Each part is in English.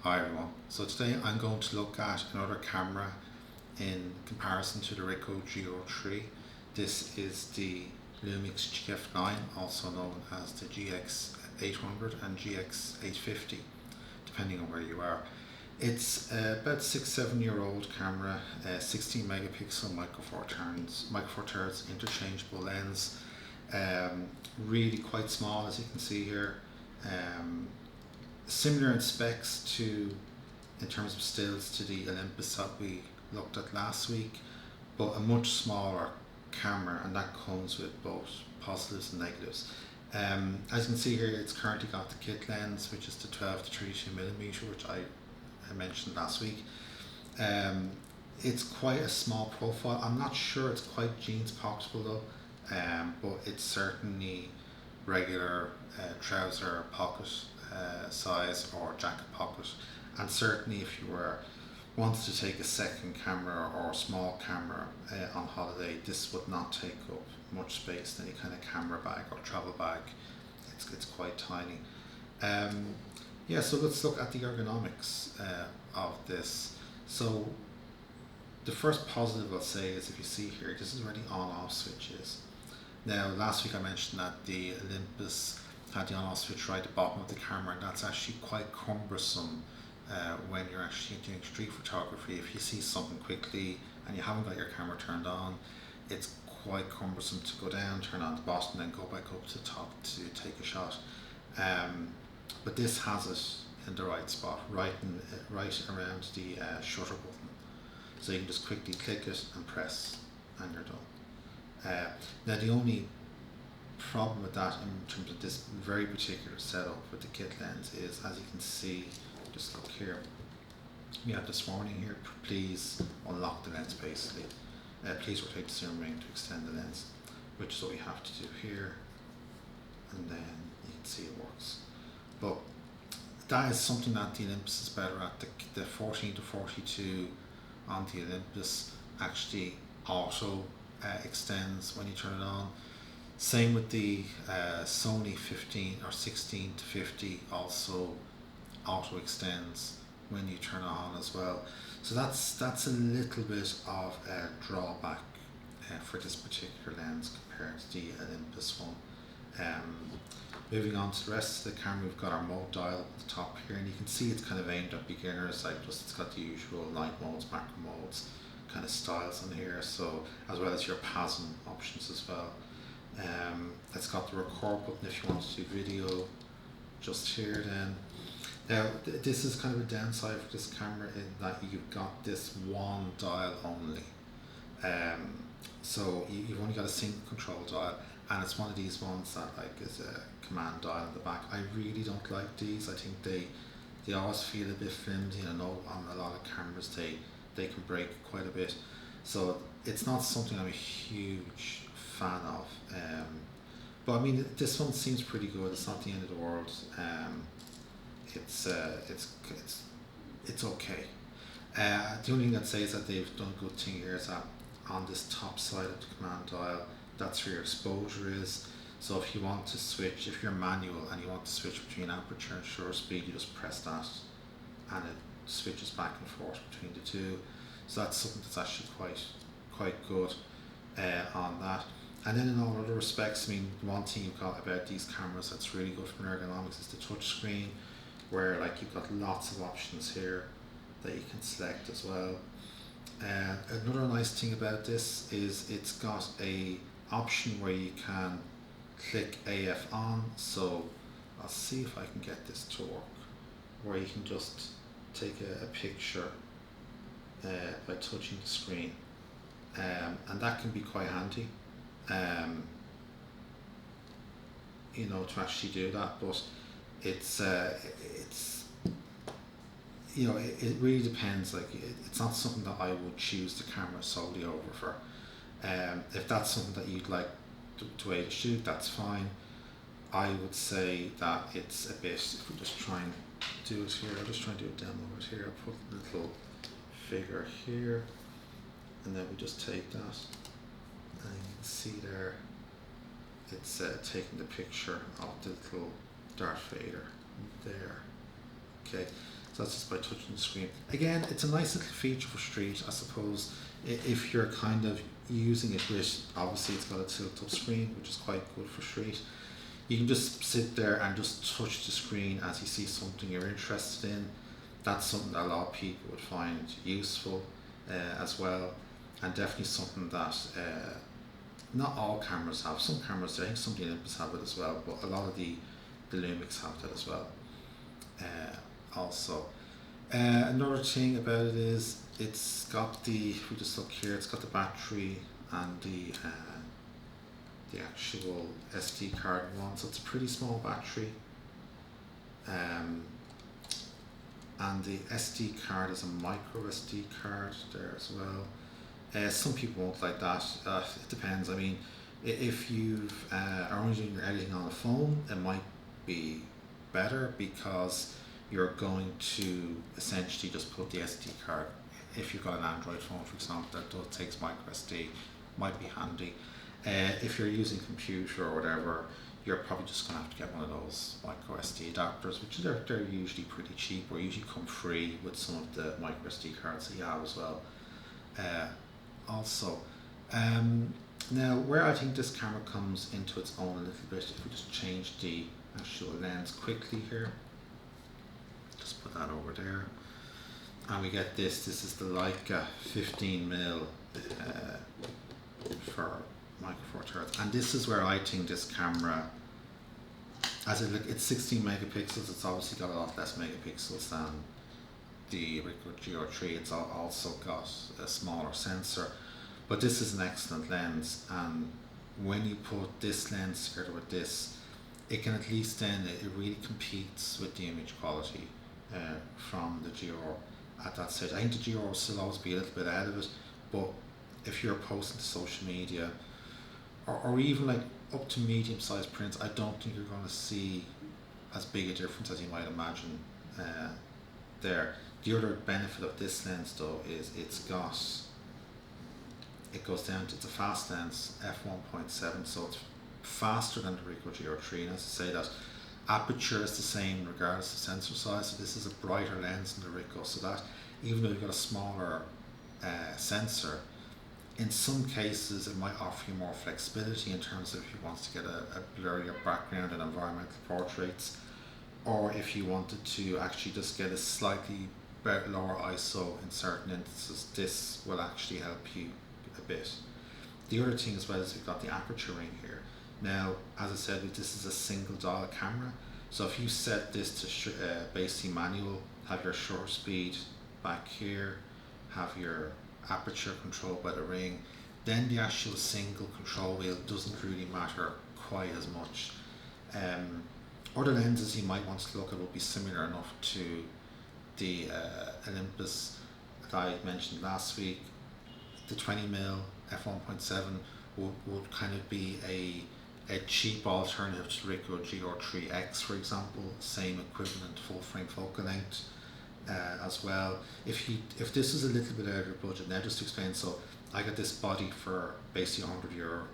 Hi everyone. So today I'm going to look at another camera in comparison to the Ricoh GR III. This is the Lumix GF9, also known as the GX800 and GX850, depending on where you are. It's about 6-7 year old camera, 16 megapixel micro four thirds interchangeable lens, really quite small as you can see here. Similar in specs in terms of stills to the Olympus that we looked at last week, but a much smaller camera, and that comes with both positives and negatives. As you can see here, it's currently got the kit lens, which is the 12 to 32mm, which I mentioned last week. It's quite a small profile. I'm not sure it's quite jeans pocketable though, but it's certainly regular trouser pocket size or jacket pocket, and certainly if you wanted to take a second camera or a small camera on holiday, this would not take up much space in any kind of camera bag or travel bag. It's quite tiny. Yeah, so let's look at the ergonomics of this. So the first positive I'll say is, if you see here, this is where the on-off switch is. Now last week I mentioned that the Olympus had the on-off switch right at the bottom of the camera, and that's actually quite cumbersome when you're actually doing street photography. If you see something quickly and you haven't got your camera turned on, it's quite cumbersome to go down, turn on the bottom, then go back up to the top to take a shot. But this has it in the right spot, right around the shutter button. So you can just quickly click it and press, and you're done. Now the only problem with that in terms of this very particular setup with the kit lens is, as you can see, just look here, we have this warning here: please unlock the lens basically. Please rotate the zoom ring to extend the lens, which is what we have to do here, and then you can see it works. But that is something that the Olympus is better at. The 14 to 42 on the Olympus actually auto extends when you turn it on. Same with the Sony 15 or 16 to 50, also auto extends when you turn it on as well. So that's a little bit of a drawback for this particular lens compared to the Olympus one. Moving on to the rest of the camera, we've got our mode dial at the top here, and you can see it's kind of aimed at beginners. It's got the usual night modes, macro modes kind of styles on here, so as well as your PASM options as well. It's got the record button if you want to do video just here then. Now this is kind of a downside for this camera, in that you've got this one dial only. So you've only got a single control dial, and it's one of these ones that is a command dial in the back. I really don't like these. I think they always feel a bit flimsy, and I know on a lot of cameras they can break quite a bit. So it's not something I'm a huge fan of. But I mean, this one seems pretty good. It's not the end of the world. It's okay. The only thing I'd say is that they've done a good thing here is that on this top side of the command dial, that's where your exposure is. So if you want to switch, if you're manual and you want to switch between aperture and shutter speed, you just press that, and it switches back and forth between the two. So that's something that's actually quite good on that. And then in all other respects, I mean, one thing you've got about these cameras that's really good from ergonomics is the touch screen, where you've got lots of options here that you can select as well. Another nice thing about this is it's got a option where you can click AF on. So I'll see if I can get this to work, where you can just take a picture by touching the screen, and that can be quite handy, to actually do that. But it's it really depends. It's not something that I would choose the camera solely over for. If that's something that you'd like to shoot, that's fine. I would say that it's a bit, if we just try and do it here, I'll just try and do a demo of it here. I'll put a little figure here, and then we just take that, and you can see there it's taking the picture of the little Darth Vader there. Okay, So that's just by touching the screen. Again, it's a nice little feature for street, I suppose. If you're kind of using it with, obviously it's got a tilt up screen, which is quite good for street. You can just sit there and just touch the screen as you see something you're interested in. That's something that a lot of people would find useful as well, and definitely something that not all cameras have. Some cameras, I think some of the Olympus have it as well, but a lot of the Lumix have that as well. Also, another thing about it is it's got the, if we just look here, it's got the battery and the actual SD card one, so it's a pretty small battery. And the SD card is a micro SD card there as well. Some people won't like that. It depends. I mean, if you are only doing your editing on a phone, it might be better because you're going to essentially just put the SD card. If you've got an Android phone, for example, that takes micro SD, might be handy. If you're using computer or whatever, you're probably just going to have to get one of those micro SD adapters, which they're usually pretty cheap, or usually come free with some of the micro SD cards that you have as well. Also, now where I think this camera comes into its own a little bit, if we just change the actual lens quickly here, just put that over there, and we get this is the Leica 15mm for micro four thirds, and this is where I think this camera, as it look, it's 16 megapixels, it's obviously got a lot less megapixels than the Ricoh GR III. It's also got a smaller sensor, but this is an excellent lens, and when you put this lens together with this, it can at least then, it really competes with the image quality from the GR at that stage. I think the GR will still always be a little bit ahead of it, but if you're posting to social media, or even like up to medium sized prints, I don't think you're going to see as big a difference as you might imagine there. The other benefit of this lens though is it goes down to, it's a fast lens, f1.7, so it's faster than the Ricoh GR III, and as I say, that aperture is the same regardless of sensor size, so this is a brighter lens than the Ricoh, so that even though you've got a smaller sensor, in some cases it might offer you more flexibility in terms of if you want to get a blurrier background in environmental portraits, or if you wanted to actually just get a slightly lower ISO in certain instances, this will actually help you a bit. The other thing as well is we've got the aperture ring here. Now, as I said, this is a single dial camera, so if you set this to basically manual, have your shutter speed back here, have your aperture controlled by the ring, then the actual single control wheel doesn't really matter quite as much. Other lenses you might want to look at will be similar enough to the Olympus that I mentioned last week. The 20mm f1.7 would kind of be a cheap alternative to Ricoh GR III X, for example, same equivalent full frame focal length as well. If this is a little bit out of your budget, now just to explain, so I got this body for basically €100,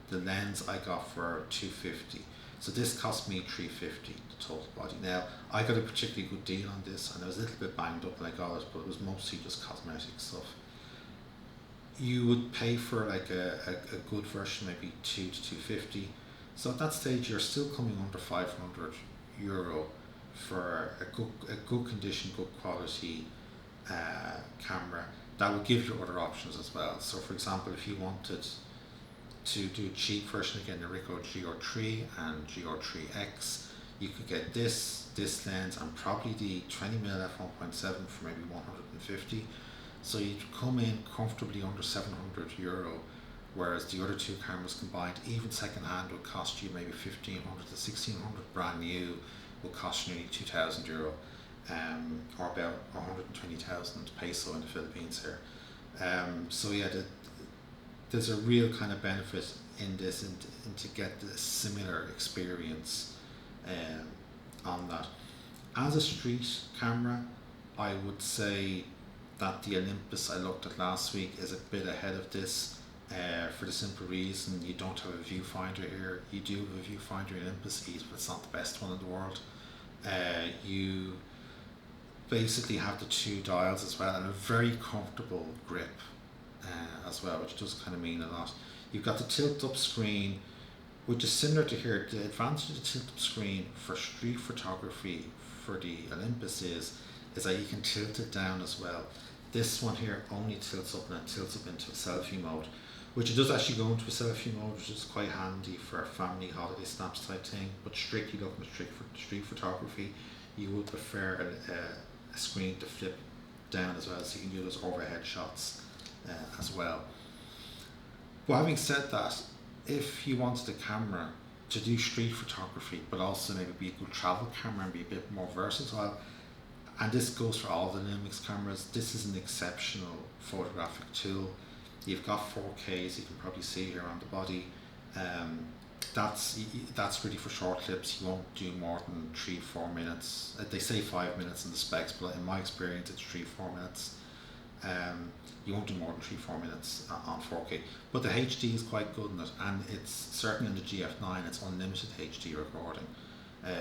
the lens I got for $250, so this cost me $350, the total body. Now I got a particularly good deal on this, and I was a little bit banged up when I got it, but it was mostly just cosmetic stuff. You would pay for like a good version maybe $200 to $250, so at that stage you're still coming under €500 for a good condition, good quality camera that will give you other options as well. So for example, if you wanted to do a cheap version, again the Ricoh GR III and GR III X, you could get this lens and probably the 20mm f1.7 for maybe $150. So you'd come in comfortably under €700, whereas the other two cameras combined, even second hand, would cost you maybe $1,500 to $1,600. Brand new will cost you nearly €2,000, or about 120,000 peso in the Philippines here. So yeah, there's a real kind of benefit in this, and to get a similar experience on that. As a street camera, I would say that the Olympus I looked at last week is a bit ahead of this, for the simple reason you don't have a viewfinder here. You do have a viewfinder in Olympus E, but it's not the best one in the world. basically have the two dials as well, and a very comfortable grip as well, which does kind of mean a lot. You've got the tilt up screen, which is similar to here. The advantage of the tilt up screen for street photography for the Olympus is that you can tilt it down as well. This one here only tilts up, and it tilts up into a selfie mode, which it does actually go into a selfie mode, which is quite handy for family holiday snaps type thing. But strictly looking at street photography, you would prefer a screen to flip down as well, so you can do those overhead shots as well. But having said that, if you wanted a camera to do street photography, but also maybe be a good travel camera and be a bit more versatile, and this goes for all the Lumix cameras, this is an exceptional photographic tool. You've got 4K, as you can probably see here on the body. That's really for short clips. You won't do more than 3-4 minutes. They say 5 minutes in the specs, but in my experience it's 3-4 minutes. You won't do more than 3-4 minutes on 4K. But the HD is quite good in it, and it's certainly in the GF9 it's unlimited HD recording,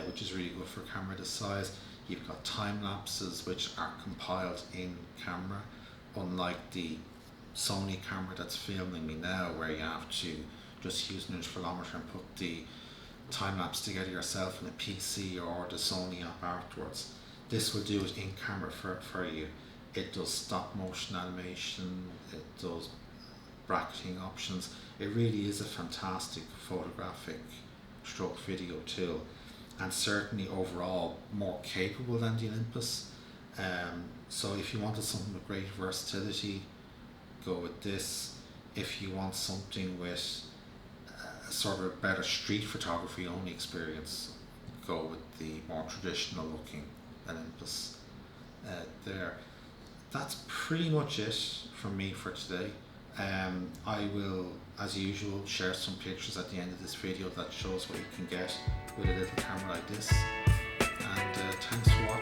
which is really good for a camera this size. You've got time lapses which are compiled in camera, unlike the Sony camera that's filming me now, where you have to just use an intervalometer and put the time lapse together yourself in a PC or the Sony app afterwards. This will do it in camera for you. It does stop motion animation, it does bracketing options. It really is a fantastic photographic stroke video tool, and certainly overall more capable than the Olympus. So if you wanted something with great versatility, go with this. If you want something with sort of a better street photography only experience, go with the more traditional looking Olympus there. That's pretty much it from me for today. I will, as usual, share some pictures at the end of this video that shows what you can get with a little camera like this. And thanks for watching.